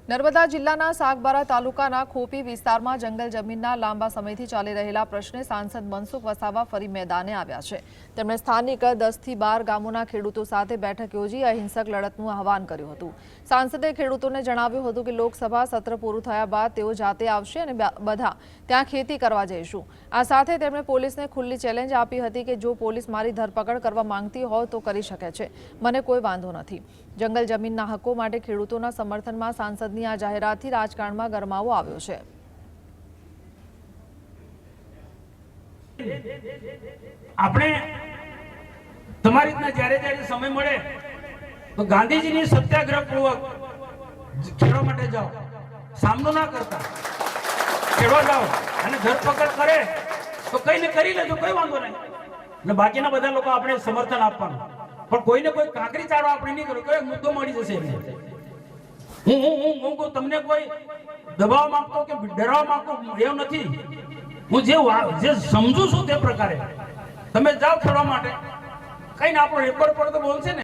નર્મદા જિલ્લાના સાગબારા તાલુકાના ખોપી વિસ્તારમાં જંગલ જમીનના લાંબા સમયથી ચાલી રહેલા પ્રશ્ને સાંસદ મનસુખ વસાવા ફરી મેદાને આવ્યા છે। તેમણે સ્થાનિક 10 થી 12 ગામોના ખેડૂતો સાથે બેઠક યોજી અહિંસક લડતનું આહવાન કર્યું હતું। સાંસદે ખેડૂતોને જણાવ્યું હતું કે લોકસભા સત્ર પૂરું થયા બાદ તેઓ જાતે આવશે અને બધા ત્યાં ખેતી કરવા જઈશું। આ સાથે તેમણે પોલીસને ખુલ્લી ચેલેન્જ આપી હતી કે જો પોલીસ મારી ધરપકડ કરવા માંગતી હોય તો કરી શકે છે, મને કોઈ વાંધો નથી। જંગલ જમીનના હકો માટે ખેડૂતોના સમર્થનમાં સાંસદની આ જાહેરાતથી રાજકારણમાં ગરમાવો આવ્યો છે। આપણે તમારી રીતના જ્યારે જ્યારે સમય મળે તો ગાંધીજીની સત્યાગ્રહ પૂર્વક ખેડવા માટે જાઓ, સામનો ના કરતા ખેડવા જાઓ અને ધરપકડ કરે તો કઈને કરી લેજો, કોઈ વાંધો નહીં। અને બાકીના બધા લોકો આપણે સમર્થન આપવાનું, પણ કોઈને કોઈ કાંકરી ચાળો આપણે નહીં કરો, કોઈ મુદ્દો મળી જશે એમને। હું તમને કોઈ દબાવવા માંગતો કે ડરાવવા માંગતો એવું નથી। હું જે સમજુ છું તે પ્રકારે તમે જાઓ ખેડવા માટે, કઈ ના આપણો રેકોર્ડ પર તો બોલશે ને।